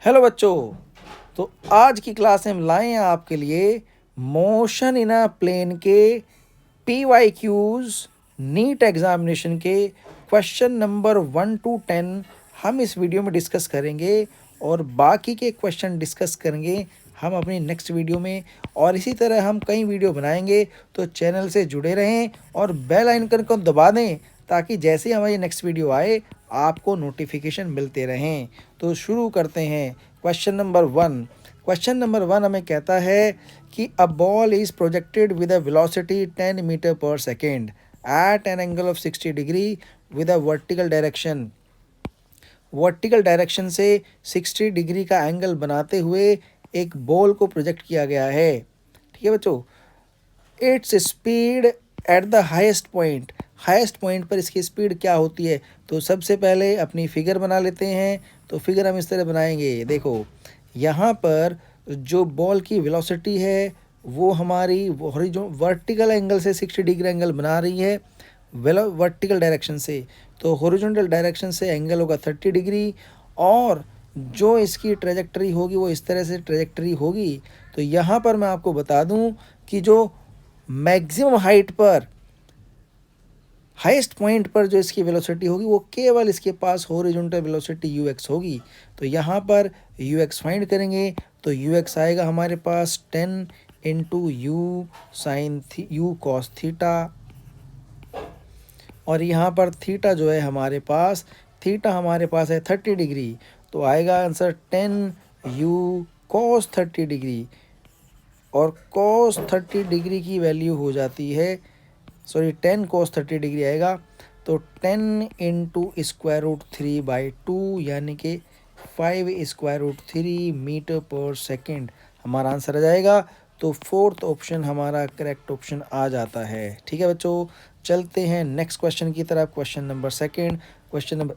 Hello बच्चों। तो आज की क्लास में हम लाए हैं आपके लिए मोशन इन अ प्लेन के PYQs नीट एग्जामिनेशन के क्वेश्चन नंबर 1 to 10 हम इस वीडियो में डिस्कस करेंगे और बाकी के क्वेश्चन डिस्कस करेंगे हम अपनी नेक्स्ट वीडियो में। और इसी तरह हम कई वीडियो बनाएंगे, तो चैनल से जुड़े रहें और बेल आइकन को दबा दें ताकि जैसे ही हमारी नेक्स्ट वीडियो आए आपको नोटिफिकेशन मिलते रहें। तो शुरू करते हैं। Question number 1। क्वेश्चन नंबर 1 हमें कहता है कि a ball is projected with a velocity 10 metre पर second at an angle of 60 degree with a vertical direction. Vertical direction से 60 डिग्री का एंगल बनाते हुए एक बॉल को प्रोजेक्ट किया गया है। ठीक है बच्चों। Its speed at the highest point, highest point पर इसकी स्पीड क्या होती है। तो सबसे पहले अपनी फिगर बना लेते हैं। तो फिगर हम इस तरह बनाएंगे। देखो यहाँ पर जो बॉल की वेलोसिटी है वो हमारी वर्टिकल एंगल से 60 डिग्री एंगल बना रही है वर्टिकल डायरेक्शन से। तो हॉरिजॉन्टल डायरेक्शन से एंगल होगा 30 डिग्री और जो इसकी ट्रेजेक्टरी होगी वो इस तरह से ट्रेजेक्टरी होगी। तो यहाँ पर मैं आपको बता दूं कि जो मैक्सिमम हाइट पर, हाईएस्ट पॉइंट पर जो इसकी वेलोसिटी होगी वो केवल इसके पास हॉरिजॉन्टल वेलोसिटी ux होगी। तो यहाँ पर ux फाइंड करेंगे तो ux आएगा हमारे पास 10 into u sine u cos theta. और यहाँ पर थीटा जो है हमारे पास, थीटा हमारे पास है 30 डिग्री। तो आएगा आंसर 10 यू कॉस 30 डिग्री। और कॉस 30 डिग्री की वैल्यू हो जाती है, सॉरी 10 कॉस 30 डिग्री आएगा। तो 10 इंटू स्क्वायर रूट 3/2 यानी कि 5 स्क्वायर रूट 3 मीटर पर सेकेंड हमारा आंसर आ जाएगा। तो फोर्थ ऑप्शन हमारा करेक्ट ऑप्शन आ जाता है। ठीक है बच्चों, चलते हैं नेक्स्ट क्वेश्चन की तरफ। Question number second. Question number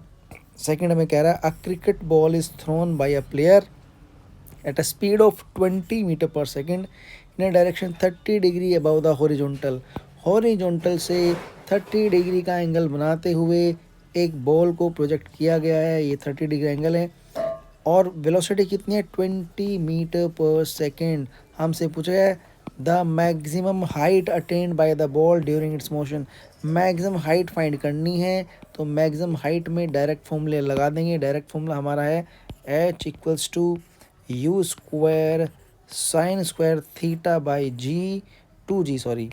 second हमें कह रहा है a cricket ball is thrown by a player at a speed of 20 meter per second in a direction 30 degree above the horizontal। Horizontal से 30 degree का angle बनाते हुए एक ball को प्रोजेक्ट किया गया है। ये 30 डिग्री एंगल है और वेलोसिटी कितनी है 20 मीटर पर सेकेंड। हमसे पूछा है the maximum height attend by the ball during its motion. Maximum height find करनी है तो मैक्सिमम हाइट में डायरेक्ट फॉर्मूले लगा देंगे। डायरेक्ट फॉर्मूला हमारा है h equals to u square sine square theta by g 2g sorry.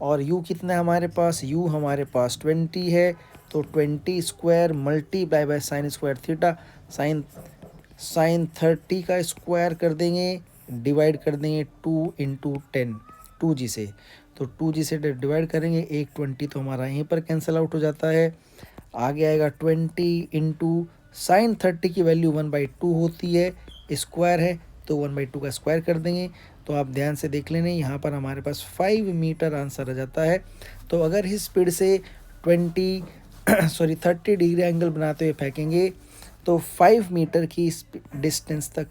और u कितना है हमारे पास, u हमारे पास 20 है। तो 20 square multiply by sine square theta, sine 30 का स्क्वायर कर देंगे, डिवाइड कर देंगे 2 इंटू 10 2g से। तो 2g से डिवाइड करेंगे, एक 20 तो हमारा यहीं पर कैंसिल आउट हो जाता है। आगे आएगा 20 इंटू साइन 30 की वैल्यू 1/2 होती है, स्क्वायर है तो 1/2 का स्क्वायर कर देंगे। तो आप ध्यान से देख लेना यहाँ पर हमारे पास 5 मीटर आंसर आ जाता है। तो अगर इस स्पीड से 30 डिग्री एंगल बनाते हुए फेंकेंगे तो 5 मीटर की डिस्टेंस तक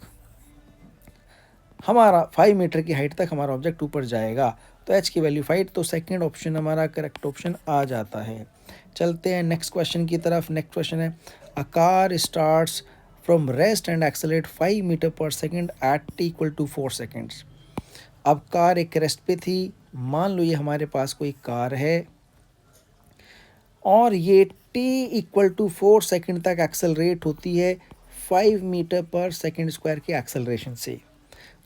हमारा 5 मीटर की हाइट तक हमारा ऑब्जेक्ट ऊपर जाएगा। तो h की वैल्यू 5, तो सेकंड ऑप्शन हमारा करेक्ट ऑप्शन आ जाता है। चलते हैं नेक्स्ट क्वेश्चन की तरफ। नेक्स्ट क्वेश्चन है a car starts from rest and accelerate 5 metre पर second at t equal to 4 seconds. अब कार एक रेस्ट पे थी, मान लो ये हमारे पास कोई कार है और ये t इक्वल टू 4 सेकेंड तक एक्सेलरेट होती है 5 मीटर पर सेकेंड स्क्वायर के एक्सेलरेशन से।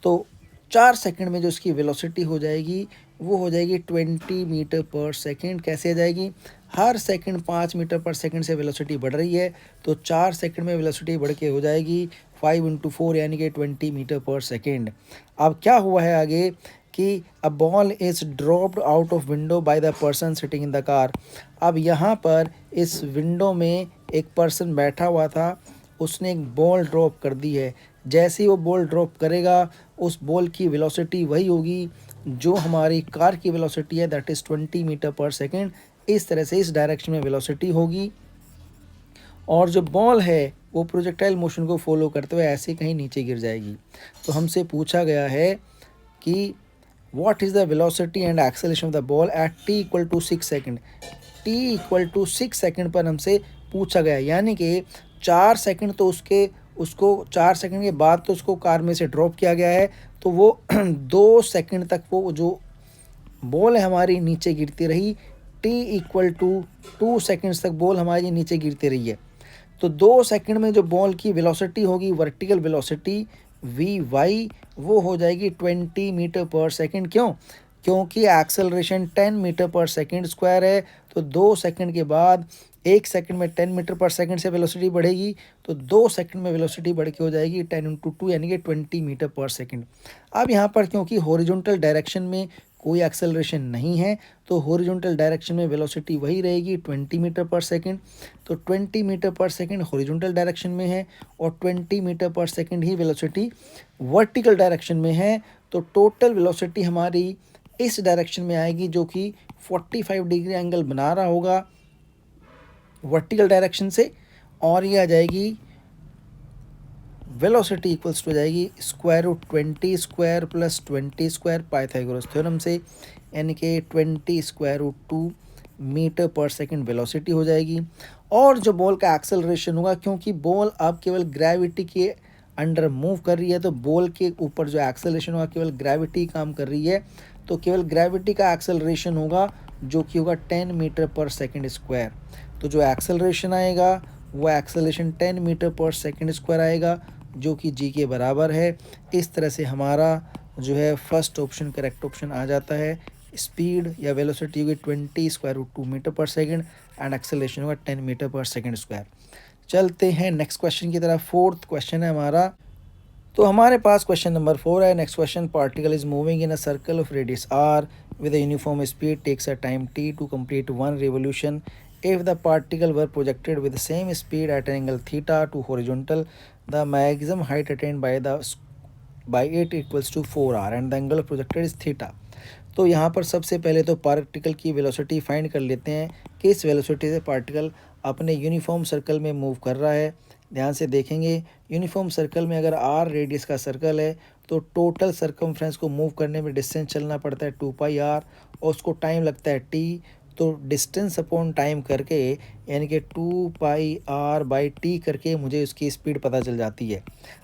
तो 4 सेकंड में जो इसकी वेलोसिटी हो जाएगी वो हो जाएगी 20 मीटर पर सेकंड। कैसे आ जाएगी, हर सेकंड 5 मीटर पर सेकंड से वेलोसिटी बढ़ रही है। तो 4 सेकंड में वेलोसिटी बढ़ के हो जाएगी 5 इंटू 4 यानी कि 20 मीटर पर सेकंड। अब क्या हुआ है आगे कि a ball is dropped out of window by the person sitting in the car. अब यहाँ पर इस विंडो में एक पर्सन बैठा हुआ था, उसने एक बॉल ड्रॉप कर दी है। जैसे ही वो बॉल ड्रॉप करेगा उस बॉल की वेलोसिटी वही होगी जो हमारी कार की वेलोसिटी है, दैट इज़ 20 मीटर पर सेकेंड। इस तरह से इस डायरेक्शन में वेलोसिटी होगी और जो बॉल है वो प्रोजेक्टाइल मोशन को फॉलो करते हुए ऐसे कहीं नीचे गिर जाएगी। तो हमसे पूछा गया है कि what is the velocity and acceleration of the ball at t equal to 6 second. t equal to 6 second पर हमसे पूछा गया, यानी कि 4 सेकंड तो उसके उसको 4 सेकंड के बाद तो उसको कार में से ड्रॉप किया गया है, तो वो 2 सेकंड तक वो जो बॉल है हमारी नीचे गिरती रही। t = 2 सेकंड्स तक बॉल हमारी नीचे गिरती रही है। तो 2 सेकंड में जो बॉल की वेलोसिटी होगी, वर्टिकल वेलोसिटी Vy, वो हो जाएगी 20 मीटर पर सेकंड। क्यों? क्योंकि एक्सेलरेशन 10 मीटर पर सेकंड स्क्वायर है। तो 2 सेकंड के बाद 1 सेकंड में 10 मीटर पर सेकंड से वेलोसिटी बढ़ेगी, तो 2 सेकंड में वेलोसिटी बढ़ के हो जाएगी 10 × 2 यानी कि 20 मीटर पर सेकंड। अब यहाँ पर क्योंकि हॉरिजॉन्टल डायरेक्शन में कोई एक्सेलरेशन नहीं है, तो हॉरिजॉन्टल डायरेक्शन में वेलोसिटी वही रहेगी 20 मीटर पर सेकंड। तो 20 मीटर पर सेकंड हॉरिजॉन्टल डायरेक्शन में है और 20 मीटर पर सेकंड ही वेलोसिटी वर्टिकल डायरेक्शन में है। तो टोटल वेलोसिटी हमारी इस डायरेक्शन में आएगी जो कि 45 डिग्री एंगल बना रहा होगा वर्टिकल डायरेक्शन से, और ये आ जाएगी वेलोसिटी इक्वल्स टू हो जाएगी √20² + 20² पाइथागोरस थ्योरम से, यानी कि 20√2 मीटर पर सेकंड वेलोसिटी हो जाएगी। और जो बॉल का एक्सेलरेशन होगा, क्योंकि बॉल अब केवल ग्रेविटी के अंडर मूव कर रही है, तो बॉल के ऊपर जो एक्सेलरेशन होगा केवल ग्रेविटी काम कर रही है, तो केवल ग्रेविटी का एक्सेलरेशन होगा जो कि होगा 10 मीटर पर सेकंड स्क्वायर। तो जो एक्सेलरेशन आएगा वो एक्सेलरेशन 10 मीटर पर सेकंड स्क्वायर आएगा, जो कि g के बराबर है। इस तरह से हमारा जो है फर्स्ट ऑप्शन करेक्ट ऑप्शन आ जाता है। स्पीड या वेलोसिटी होगी 20√2 मीटर पर सेकंड एंड एक्सेलरेशन होगा 10 मीटर पर सेकंड स्क्वायर। चलते हैं नेक्स्ट क्वेश्चन की तरफ। 4th क्वेश्चन है हमारा। तो हमारे पास क्वेश्चन नंबर 4 है। Next question, particle is moving in a circle of radius r with a uniform speed, takes a time t to complete one revolution. If the particle were projected with the same speed at an angle theta to horizontal, the maximum height attained by it equals to 4r and the angle projected is theta. तो यहाँ पर सबसे पहले तो particle की velocity find कर लेते हैं कि इस वेलोसिटी से पार्टिकल अपने यूनिफॉर्म सर्कल में मूव कर रहा है। ध्यान से देखेंगे, यूनिफॉर्म सर्कल में अगर r रेडियस का सर्कल है तो टोटल सर्कमफ्रेंस को मूव करने में डिस्टेंस चलना पड़ता है 2πr और उसको टाइम लगता है t। तो डिस्टेंस अपॉन टाइम करके यानी कि 2πr/t करके मुझे उसकी स्पीड पता चल जाती है।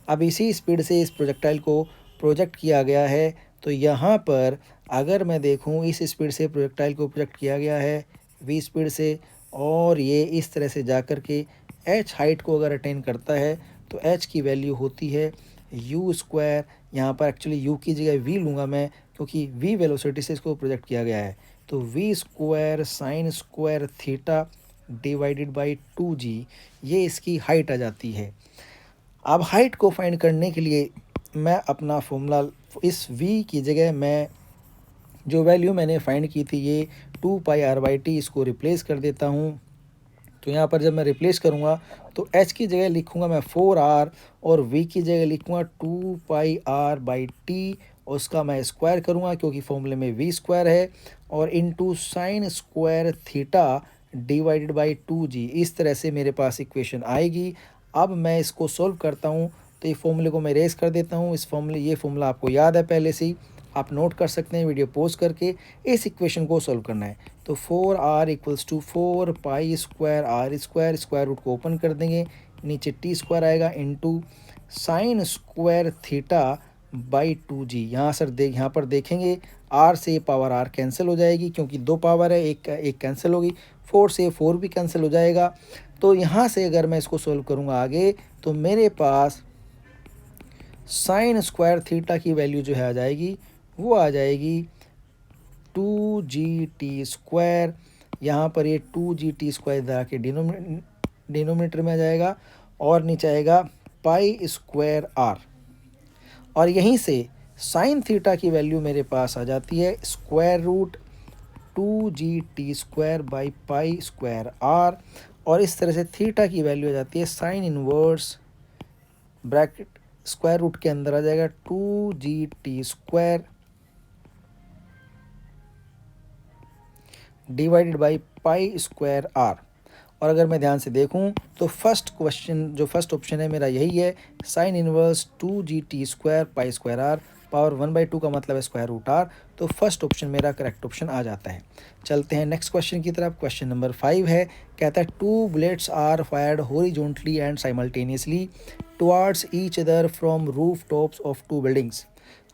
अब इसी स्पीड से इस प्रोजेक्टाइल को प्रोजेक्ट किया गया है। तो यहाँ पर अगर मैं देखूँ, इस स्पीड से प्रोजेक्टाइल को प्रोजेक्ट किया गया है v स्पीड से, और ये इस तरह से जा कर के h हाइट को अगर अटेन करता है तो h की वैल्यू होती है u²। यहाँ पर एक्चुअली u की जगह v लूँगा मैं, क्योंकि v वेलोसिटी से इसको प्रोजेक्ट किया गया है। तो v² sin² theta divided by 2g, ये इसकी हाइट आ जाती है। अब हाइट को फाइंड करने के लिए मैं अपना फॉर्मूला, इस v की जगह मैं जो वैल्यू मैंने फाइंड की थी ये 2πr/t, इसको रिप्लेस कर देता हूँ। तो यहाँ पर जब मैं रिप्लेस करूँगा तो h की जगह लिखूँगा मैं 4r और v की जगह लिखूँगा 2πr/t, और उसका मैं स्क्वायर करूँगा क्योंकि फॉर्मूले में v² है, और into sin² theta divided by 2g। इस तरह से मेरे पास इक्वेशन आएगी। अब मैं इसको सॉल्व करता हूँ, तो ये फॉर्मूले को मैं इरेज कर देता हूँ। ये फॉर्मूला आपको याद है पहले से ही, आप नोट कर सकते हैं वीडियो पॉज करके। इस इक्वेशन को सॉल्व करना है। तो 4r = 4π² r², स्क्वायर रूट को ओपन कर देंगे, नीचे t² आएगा into sin² theta by 2g। यहाँ पर देखेंगे r से पावर r कैंसिल हो जाएगी क्योंकि 2 पावर है, एक कैंसिल होगी, 4 से 4 भी कैंसिल हो जाएगा। तो यहाँ से अगर मैं इसको सोल्व करूँगा आगे, तो मेरे पास sin² थीटा की वैल्यू जो है आ जाएगी, वो आ जाएगी 2gt²। यहाँ पर ये 2gt² जाके डिनोमिनेटर में आ जाएगा और नीचे आएगा π²r, और यहीं से साइन थीटा की वैल्यू मेरे पास आ जाती है √2gt²/π²r, और इस तरह से थीटा की वैल्यू आ जाती है sine inverse bracket square root के अंदर आ जाएगा 2gt² डिवाइडेड बाई π²r। और अगर मैं ध्यान से देखूं तो फर्स्ट ऑप्शन है मेरा यही है, साइन इनवर्स 2gt²/π²r पावर 1/2 का मतलब है √r। तो फर्स्ट ऑप्शन मेरा करेक्ट ऑप्शन आ जाता है। चलते हैं नेक्स्ट क्वेश्चन की तरफ। क्वेश्चन नंबर 5 है, कहता है 2 bullets are fired horizontally and simultaneously towards each other from roof tops of two buildings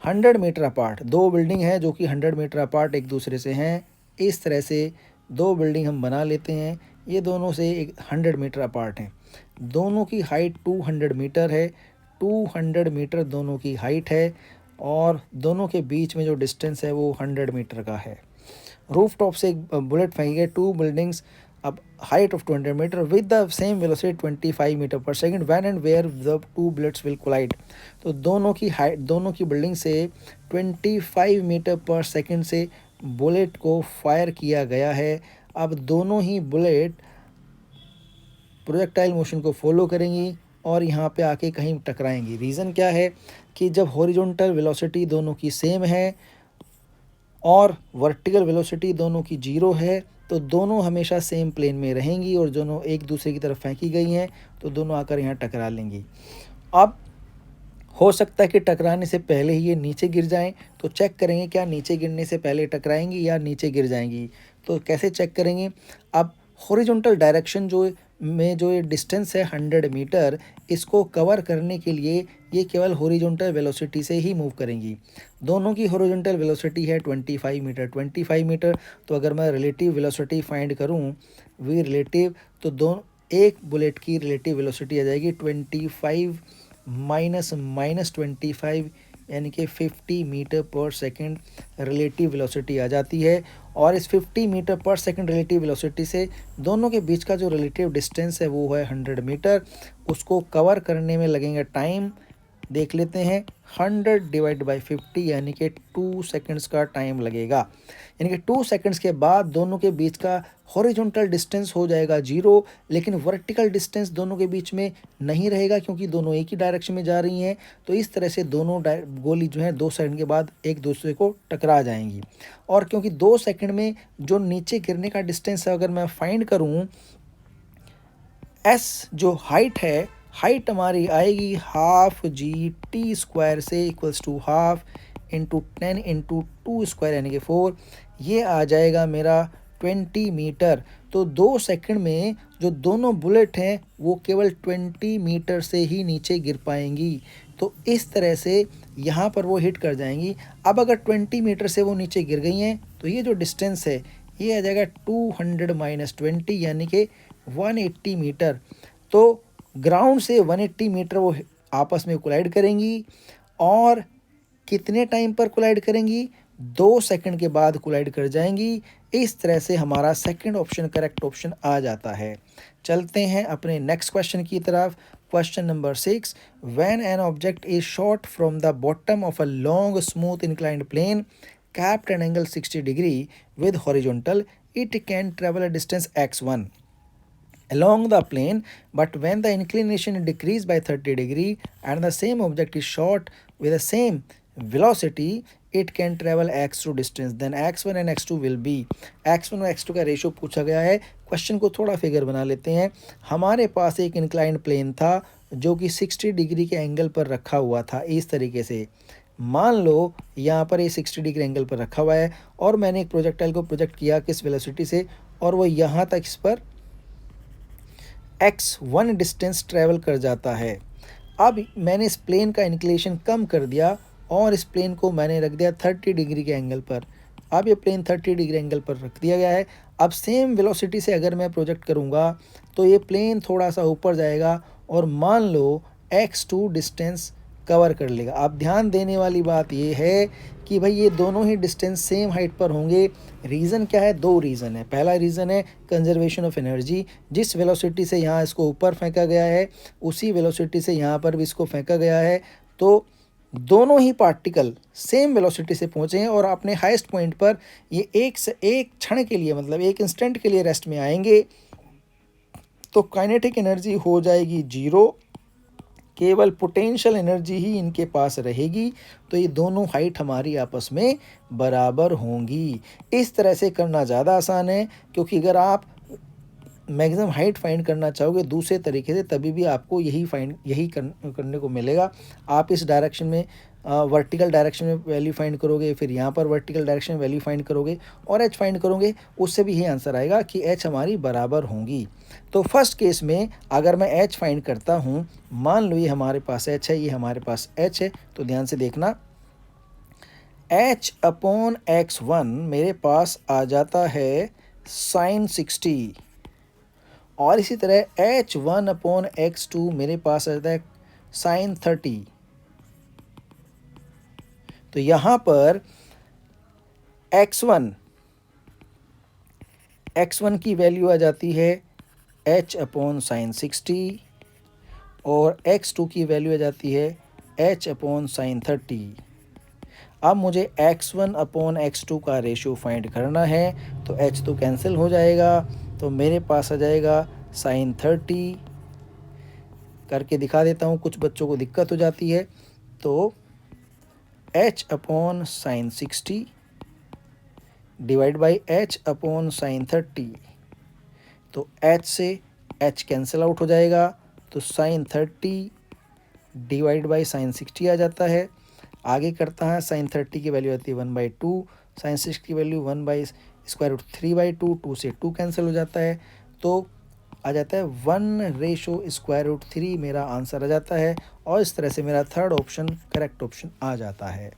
100 meter apart. दो बिल्डिंग हैं जो कि 100 मीटर अपार्ट एक दूसरे से हैं। इस तरह से दो बिल्डिंग हम बना लेते हैं, ये दोनों से 100 मीटर अपार्ट हैं। दोनों की हाइट 200 मीटर है, 200 मीटर दोनों की हाइट है और दोनों के बीच में जो डिस्टेंस है वो 100 मीटर का है। रूफ टॉप से एक बुलेट फेंकी गई, टू बिल्डिंग्स अब height of 200 metre with the same velocity 25 metre पर second when and where the two bullets will collide. तो दोनों की हाइट, दोनों की बिल्डिंग से 25 मीटर पर सेकंड से बुलेट को फायर किया गया है। अब दोनों ही बुलेट प्रोजेक्टाइल मोशन को फॉलो करेंगी और यहाँ पे आके कहीं टकराएंगी। रीज़न क्या है कि जब हॉरिजॉन्टल वेलोसिटी दोनों की सेम है और वर्टिकल वेलोसिटी दोनों की 0 है तो दोनों हमेशा सेम प्लेन में रहेंगी और दोनों एक दूसरे की तरफ फेंकी गई हैं तो दोनों आकर यहाँ टकरा लेंगी। अब हो सकता है कि टकराने से पहले ही ये नीचे गिर जाएं, तो चेक करेंगे क्या नीचे गिरने से पहले टकराएंगी या नीचे गिर जाएंगी। तो कैसे चेक करेंगे, अब हॉरिजॉन्टल डायरेक्शन जो ये डिस्टेंस है 100 मीटर, इसको कवर करने के लिए ये केवल हॉरिजॉन्टल वेलोसिटी से ही मूव करेंगी। दोनों की हॉरिजॉन्टल वेलोसिटी है 25 मीटर। तो अगर मैं रिलेटिव वेलोसिटी फाइंड करूं, वी रिलेटिव, तो एक बुलेट की रिलेटिव वेलोसिटी आ जाएगी 25 माइनस 25 यानी कि 50 मीटर पर सेकंड रिलेटिव वेलोसिटी आ जाती है। और इस 50 मीटर पर सेकंड रिलेटिव वेलोसिटी से दोनों के बीच का जो रिलेटिव डिस्टेंस है वो है 100 मीटर। उसको कवर करने में लगेंगे टाइम, देख लेते हैं 100 डिवाइड बाई 50 यानी कि 2 सेकंड्स का टाइम लगेगा। यानी कि 2 सेकंड्स के बाद दोनों के बीच का हॉरिजॉन्टल डिस्टेंस हो जाएगा 0, लेकिन वर्टिकल डिस्टेंस दोनों के बीच में नहीं रहेगा क्योंकि दोनों एक ही डायरेक्शन में जा रही हैं। तो इस तरह से दोनों गोली जो है 2 सेकंड के बाद एक दूसरे को टकरा जाएंगी। और क्योंकि 2 सेकंड में जो नीचे गिरने का डिस्टेंस है अगर मैं फाइंड करूँ, एस जो हाइट है, हाइट हमारी आएगी हाफ जी टी स्क्वायर से equals to half into 10 into 2 square यानी कि 4, ये आ जाएगा मेरा 20 मीटर। तो 2 सेकंड में जो दोनों बुलेट हैं वो केवल 20 मीटर से ही नीचे गिर पाएंगी। तो इस तरह से यहाँ पर वो हिट कर जाएंगी। अब अगर 20 मीटर से वो नीचे गिर गई हैं तो ये जो डिस्टेंस है ये आ जाएगा 200 माइनस 20 यानी कि 180 मीटर। तो ग्राउंड से 180 मीटर वो आपस में कोलाइड करेंगी और कितने टाइम पर कोलाइड करेंगी, 2 सेकंड के बाद कोलाइड कर जाएंगी। इस तरह से हमारा सेकंड ऑप्शन करेक्ट ऑप्शन आ जाता है। चलते हैं अपने नेक्स्ट क्वेश्चन की तरफ। Question number 6, when an object is shot from the bottom of a long smooth inclined plane kept an angle 60 degree with horizontal, it can travel a distance x1 along the plane, but when the inclination is decreased by 30 degree and the same object is shot with the same velocity, it can travel x2 distance, then x1 and x2 will be, x1 और x2 का ratio पूछा गया है। Question को थोड़ा figure बना लेते हैं। हमारे पास एक इंक्लाइंड प्लेन था जो कि 60 डिग्री के एंगल पर रखा हुआ था। इस तरीके से मान लो यहाँ पर ये 60 डिग्री एंगल पर रखा हुआ है और मैंने एक प्रोजेक्टाइल को प्रोजेक्ट किया किस वेलोसिटी से, और वो यहाँ तक इस पर x1 डिस्टेंस ट्रैवल कर जाता है। अब मैंने इस प्लेन का इंक्लिनेशन कम कर दिया और इस प्लेन को मैंने रख दिया 30 डिग्री के एंगल पर। अब ये प्लेन 30 डिग्री एंगल पर रख दिया गया है। अब सेम वेलोसिटी से अगर मैं प्रोजेक्ट करूँगा तो ये प्लेन थोड़ा सा ऊपर जाएगा और मान लो x2 डिस्टेंस कवर कर लेगा। अब ध्यान देने वाली बात ये है कि भाई ये दोनों ही डिस्टेंस सेम हाइट पर होंगे। रीज़न क्या है, 2 रीज़न है। पहला रीज़न है कंजर्वेशन ऑफ एनर्जी, जिस वेलोसिटी से यहाँ इसको ऊपर फेंका गया है उसी वेलोसिटी से यहाँ पर भी इसको फेंका गया है। तो दोनों ही पार्टिकल सेम वेलोसिटी से पहुँचे हैं और अपने हाईएस्ट पॉइंट पर ये एक क्षण के लिए, मतलब एक इंस्टेंट के लिए रेस्ट में आएंगे। तो काइनेटिक एनर्जी हो जाएगी 0, केवल पोटेंशियल एनर्जी ही इनके पास रहेगी। तो ये दोनों हाइट हमारी आपस में बराबर होंगी। इस तरह से करना ज़्यादा आसान है, क्योंकि अगर आप मैक्सिमम हाइट फाइंड करना चाहोगे दूसरे तरीके से, तभी भी आपको यही करने को मिलेगा। आप इस डायरेक्शन में वर्टिकल डायरेक्शन में वैल्यू फाइंड करोगे, फिर यहाँ पर वर्टिकल डायरेक्शन में वैल्यू फाइंड करोगे और एच फाइंड करोगे, उससे भी यही आंसर आएगा कि एच हमारी बराबर होंगी। तो फर्स्ट केस में अगर मैं एच फाइंड करता हूँ, मान लो ये हमारे पास एच है, ये हमारे पास एच है, तो ध्यान से देखना एच अपॉन x1 मेरे पास आ जाता है साइन 60, और इसी तरह h1 अपॉन x2 मेरे पास आ जाता है साइन 30। तो यहाँ पर x1 की वैल्यू आ जाती है h अपॉन साइन 60 और x2 की वैल्यू आ जाती है h अपॉन साइन 30। अब मुझे x1 अपॉन x2 का रेशियो फाइंड करना है, तो h तो कैंसिल हो जाएगा, तो मेरे पास आ जाएगा साइन 30। करके दिखा देता हूँ, कुछ बच्चों को दिक्कत हो जाती है। तो h upon sine 60 divide by h upon sine 30, तो h से h कैंसिल आउट हो जाएगा, तो साइन 30 डिवाइड बाई साइन 60 आ जाता है। आगे करता है, साइन 30 की वैल्यू आती है 1/2, साइन 60 की वैल्यू 1/√3/2, 2 से 2 कैंसिल हो जाता है, तो आ जाता है 1/√3 मेरा आंसर आ जाता है। और इस तरह से मेरा थर्ड ऑप्शन करेक्ट ऑप्शन आ जाता है।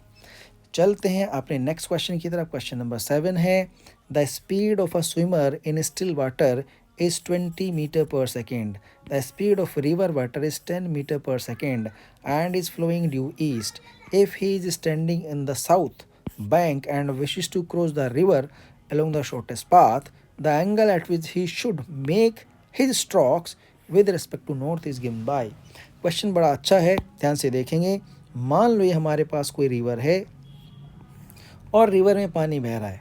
चलते हैं अपने नेक्स्ट क्वेश्चन की तरफ। क्वेश्चन नंबर 7 है, the speed of a swimmer in still water is 20 meter per second. The speed of river water is 10 meter per second and is flowing due east. If he is standing in the south bank and wishes to cross the river along the shortest path, the angle at which he should make his strokes with respect to north is given by. Question बड़ा अच्छा है, ध्यान से देखेंगे। मान लो ये हमारे पास कोई रिवर है और रिवर में पानी बह रहा है।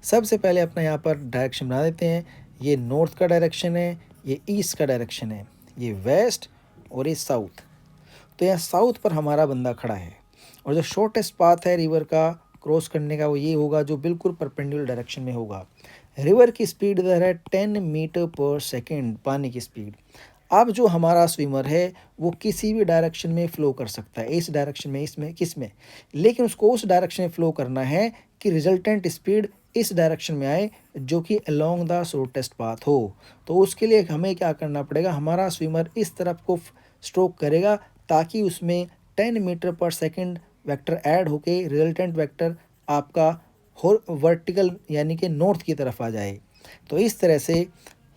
सबसे पहले अपना यहाँ पर डायरेक्शन बना देते हैं। ये नॉर्थ का डायरेक्शन है, ये ईस्ट का डायरेक्शन है, ये वेस्ट और ये साउथ। तो यहाँ साउथ पर हमारा बंदा खड़ा है और जो शॉर्टेस्ट पाथ है रिवर का क्रॉस करने का वो ये होगा जो बिल्कुल परपेंडिकुलर डायरेक्शन में होगा। रिवर की स्पीड इधर है 10 मीटर पर सेकेंड, पानी की स्पीड। अब जो हमारा स्विमर है वो किसी भी डायरेक्शन में फ़्लो कर सकता है, इस डायरेक्शन में, इसमें, किस में, लेकिन उसको उस डायरेक्शन में फ़्लो करना है कि रिजल्टेंट स्पीड इस डायरेक्शन में आए जो कि अलोंग द शॉर्टेस्ट पाथ हो। तो उसके लिए हमें क्या करना पड़ेगा, हमारा स्विमर इस तरफ को स्ट्रोक करेगा ताकि उसमें 10 मीटर पर सेकेंड वेक्टर ऐड होके रिजल्टेंट वेक्टर आपका वर्टिकल यानी कि नॉर्थ की तरफ आ जाए। तो इस तरह से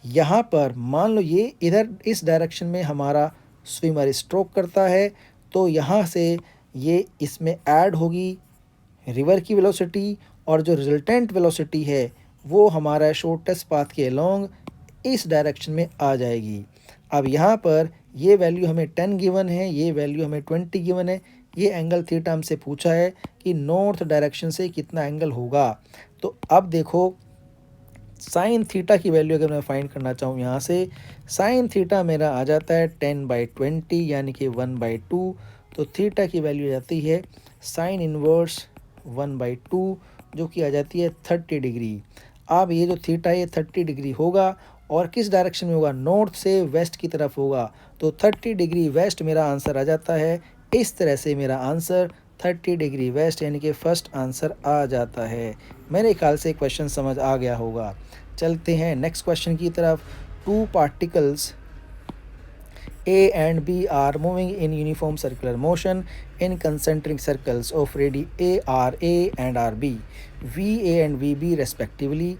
यहाँ पर मान लो ये इधर इस डायरेक्शन में हमारा स्विमर स्ट्रोक करता है, तो यहाँ से ये इसमें ऐड होगी रिवर की वेलोसिटी और जो रिजल्टेंट वेलोसिटी है वो हमारा शॉर्टेस्ट पाथ के अलोंग इस डायरेक्शन में आ जाएगी। अब यहाँ पर ये वैल्यू हमें 10 गिवन है, ये वैल्यू हमें 20 गिवन है। ये एंगल थीटा हमसे पूछा है कि नॉर्थ डायरेक्शन से कितना एंगल होगा। तो अब देखो साइन थीटा की वैल्यू अगर मैं फाइंड करना चाहूँ, यहाँ से साइन थीटा मेरा आ जाता है 10/20 यानी कि 1/2। तो थीटा की वैल्यू आ जाती है साइन इनवर्स 1/2 जो कि आ जाती है 30 डिग्री। अब ये जो थीटा है 30 डिग्री होगा और किस डायरेक्शन में होगा, नॉर्थ से वेस्ट की तरफ होगा। तो 30 डिग्री वेस्ट मेरा आंसर आ जाता है। इस तरह से मेरा आंसर 30 डिग्री वेस्ट यानी कि फर्स्ट आंसर आ जाता है। मेरे ख्याल से क्वेश्चन समझ आ गया होगा। चलते हैं नेक्स्ट क्वेश्चन की तरफ। Two particles A and B are moving in uniform circular motion in concentric circles of radii RA and RB, VA and VB respectively.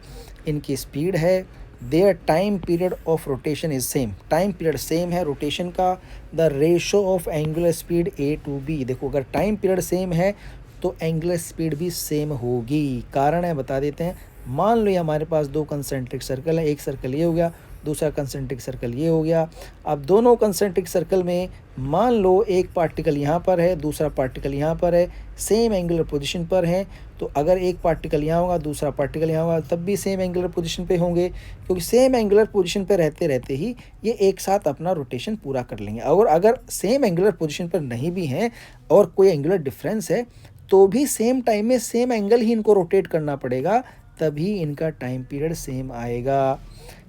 इनकी स्पीड है, their time period of rotation is same, time period same है rotation का। The ratio of angular speed A to B, देखो अगर time period same है तो angular speed भी same होगी। कारण है बता देते हैं। मान लो ये हमारे पास दो कंसेंट्रिक सर्कल है, एक सर्कल ये हो गया, दूसरा कंसेंट्रिक सर्कल ये हो गया। अब दोनों कंसेंट्रिक सर्कल में मान लो एक पार्टिकल यहाँ पर है, दूसरा पार्टिकल यहाँ पर है, सेम एंगुलर पोजीशन पर है। तो अगर एक पार्टिकल यहाँ होगा, दूसरा पार्टिकल यहाँ होगा, तब भी सेम एंगुलर पोजीशन पे होंगे, क्योंकि सेम एंगुलर पोजीशन पे रहते रहते ही ये एक साथ अपना रोटेशन पूरा कर लेंगे। और अगर सेम एंगुलर पोजीशन पर नहीं भी हैं और कोई एंगुलर डिफरेंस है तो भी सेम टाइम में सेम एंगल ही इनको रोटेट करना पड़ेगा, तभी इनका टाइम पीरियड सेम आएगा।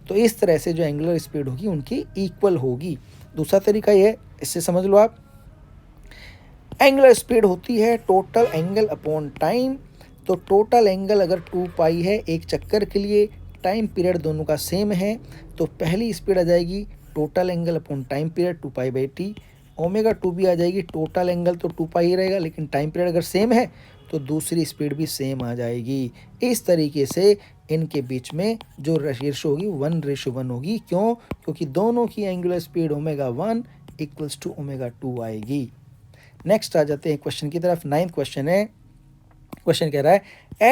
तो इस तरह से जो एंगुलर स्पीड होगी उनकी इक्वल होगी। दूसरा तरीका ये है, इससे समझ लो आप, एंगुलर स्पीड होती है टोटल एंगल अपॉन टाइम। तो टोटल एंगल अगर 2 पाई है एक चक्कर के लिए, टाइम पीरियड दोनों का सेम है, तो पहली स्पीड आ जाएगी total angle upon time period 2 pi by T. Omega 2 भी आ जाएगी, टोटल एंगल तो 2 पाई ही रहेगा लेकिन टाइम पीरियड अगर सेम है तो दूसरी स्पीड भी सेम आ जाएगी। इस तरीके से इनके बीच में जो रेशियो होगी 1:1 होगी। क्यों? क्योंकि दोनों की angular speed omega 1 equals to omega 2 आएगी। नेक्स्ट आ जाते हैं क्वेश्चन की तरफ। 9th क्वेश्चन है, क्वेश्चन कह रहा है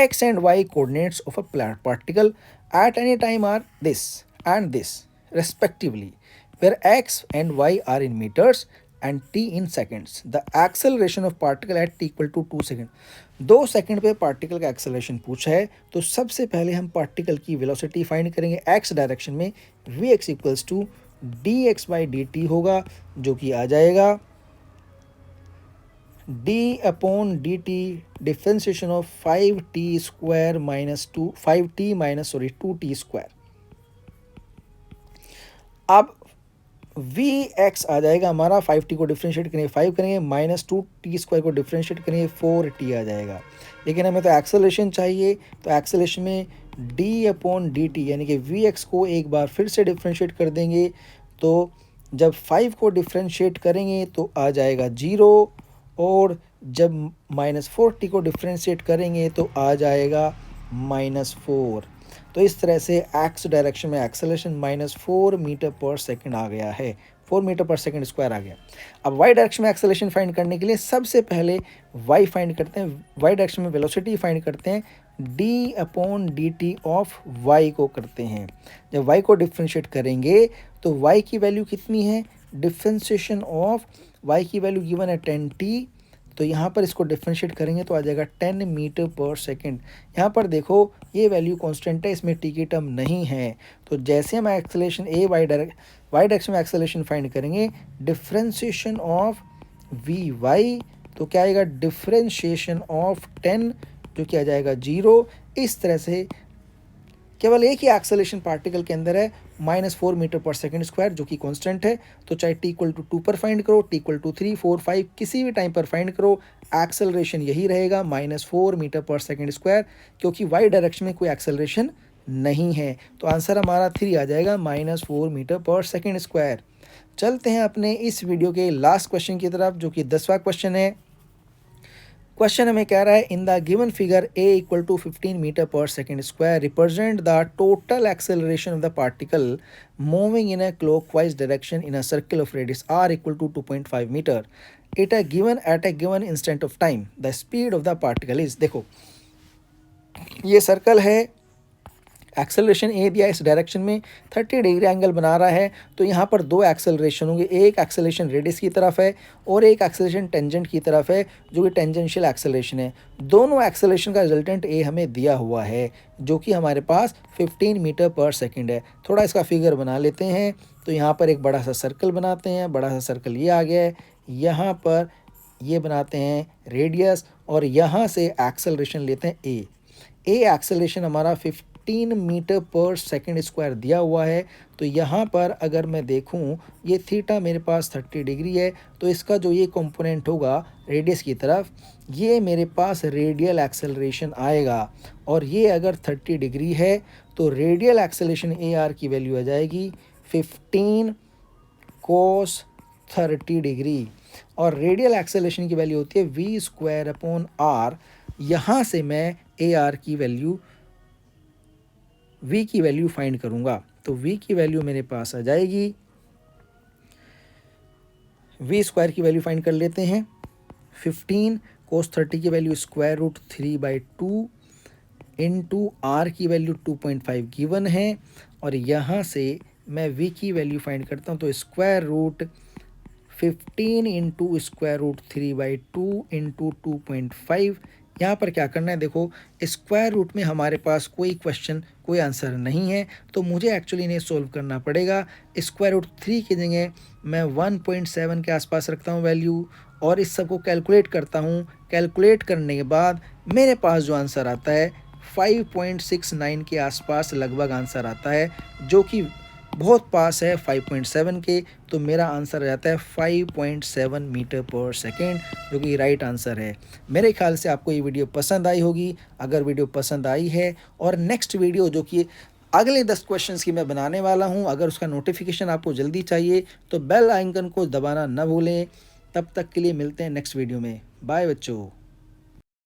X and Y coordinates of a particle at any time are this and this respectively, where X and Y are in meters and T in seconds. The acceleration of particle at T equal to 2 second. 2 second पे particle का acceleration पूछा है, तो सबसे पहले हम particle की velocity find करेंगे एक्स डायरेक्शन में। V X equals to D X by D T होगा, जो कि आ जाएगा d upon D T differentiation of 5t square minus 2t square. अब Vx आ जाएगा हमारा, 5t को डिफ्रेंशिएट करेंगे 5 करेंगे, माइनस 2t स्क्वायर को डिफ्रेंशिएट करेंगे 4t आ जाएगा। लेकिन हमें तो एक्सेलरेशन चाहिए, तो एक्सेलरेशन में d अपॉन डी टी यानी कि Vx को एक बार फिर से डिफ्रेंशिएट कर देंगे। तो जब 5 को डिफ्रेंशिएट करेंगे तो आ जाएगा 0, और जब माइनस 4t को डिफ्रेंशिएट करेंगे तो आ जाएगा -4। तो इस तरह से एक्स डायरेक्शन में एक्सेलरेशन -4 मीटर पर सेकंड आ गया है, 4 मीटर पर सेकंड स्क्वायर आ गया। अब वाई डायरेक्शन में एक्सेलरेशन फाइंड करने के लिए सबसे पहले वाई फाइंड करते हैं, वाई डायरेक्शन में वेलोसिटी फाइंड करते हैं, D upon D T of Y को करते हैं। जब वाई को डिफ्रेंशिएट करेंगे तो वाई की वैल्यू कितनी है, डिफ्रेंशिएशन ऑफ y की वैल्यू गिवन है 10t, तो यहाँ पर इसको डिफ्रेंशिएट करेंगे तो आ जाएगा 10 मीटर पर सेकंड। यहाँ पर देखो ये वैल्यू कांस्टेंट है, इसमें t की टर्म नहीं है। तो जैसे हम एक्सेलरेशन वाई डायरेक्शन में एक्सेलरेशन फाइंड करेंगे, डिफ्रेंशिएशन ऑफ vy, तो क्या आएगा डिफ्रेंशिएशन ऑफ 10, जो कि आ जाएगा 0। इस तरह से केवल एक ही एक्सेलरेशन पार्टिकल के अंदर है, -4 मीटर पर सेकंड स्क्वायर, जो कि कांस्टेंट है। तो चाहे t इक्वल टू 2 पर फाइंड करो, t इक्वल टू 3, 4, 5 किसी भी टाइम पर फाइंड करो, एक्सेलरेशन यही रहेगा -4 मीटर पर सेकंड स्क्वायर, क्योंकि y डायरेक्शन में कोई एक्सेलरेशन नहीं है। तो आंसर हमारा 3 आ जाएगा, -4 मीटर पर सेकंड स्क्वायर। चलते हैं अपने इस वीडियो के लास्ट क्वेश्चन की तरफ, जो कि 10वां क्वेश्चन है। क्वेश्चन हमें कह रहा है in the given figure a equal to 15 metre पर second square represent the total acceleration of the particle moving in a clockwise direction in a circle of radius r equal to 2.5 metre at a given instant of time, the speed of the particle is. देखो ये circle है, acceleration ए दिया, इस direction में 30 degree angle बना रहा है। तो यहाँ पर 2 एक्सेलरेशन होंगे, एक एक्सेलरेशन रेडियस की तरफ है और एक एक्सेलरेशन टेंजेंट की तरफ है, जो कि टेंजेंशियल एक्सेलरेशन है। दोनों एक्सेलरेशन का रिजल्टेंट ए हमें दिया हुआ है, जो कि हमारे पास 15 मीटर पर सेकंड है। थोड़ा इसका फिगर बना लेते हैं। तो यहाँ पर एक बड़ा सा सर्कल बनाते हैं, बड़ा सा सर्कल ये आ गया है, यहाँ पर ये बनाते हैं रेडियस, और यहाँ से एक्सेलरेशन लेते हैं ए एक्सेलरेशन हमारा 15 मीटर पर सेकंड स्क्वायर दिया हुआ है। तो यहाँ पर अगर मैं देखूँ, ये थीटा मेरे पास 30 डिग्री है, तो इसका जो ये कंपोनेंट होगा रेडियस की तरफ, ये मेरे पास रेडियल एक्सेलरेशन आएगा। और ये अगर 30 डिग्री है तो रेडियल एक्सेलरेशन ए आर की वैल्यू आ जाएगी 15 cos 30 डिग्री, और रेडियल एक्सेलरेशन की वैल्यू होती है वी स्क्वायर अपॉन आर। यहाँ से मैं ए आर की वैल्यू, v की वैल्यू फाइंड करूँगा। तो v की वैल्यू मेरे पास आ जाएगी, v स्क्वायर की वैल्यू फाइंड कर लेते हैं, 15 cos 30 की वैल्यू √3/2 इंटू आर की वैल्यू 2.5 गिवन है, और यहाँ से मैं v की वैल्यू फाइंड करता हूँ। तो √15 इंटू √3/2 इंटू 2.5। यहाँ पर क्या करना है, देखो स्क्वायर रूट में हमारे पास कोई क्वेश्चन, कोई आंसर नहीं है, तो मुझे एक्चुअली इन्हें सोल्व करना पड़ेगा। √3 की जगह मैं 1.7 के आसपास रखता हूँ वैल्यू, और इस सब को कैलकुलेट करता हूँ। कैलकुलेट करने के बाद मेरे पास जो आंसर आता है 5.69 के आसपास लगभग आंसर आता है, जो कि बहुत पास है 5.7 के। तो मेरा आंसर आ जाता है 5.7 मीटर पर सेकेंड, जो कि राइट आंसर है। मेरे ख्याल से आपको ये वीडियो पसंद आई होगी। अगर वीडियो पसंद आई है और नेक्स्ट वीडियो जो कि अगले 10 क्वेश्चंस की मैं बनाने वाला हूं, अगर उसका नोटिफिकेशन आपको जल्दी चाहिए तो बेल आइकन को दबाना न भूलें। तब तक के लिए मिलते हैं नेक्स्ट वीडियो में। बाय बच्चों।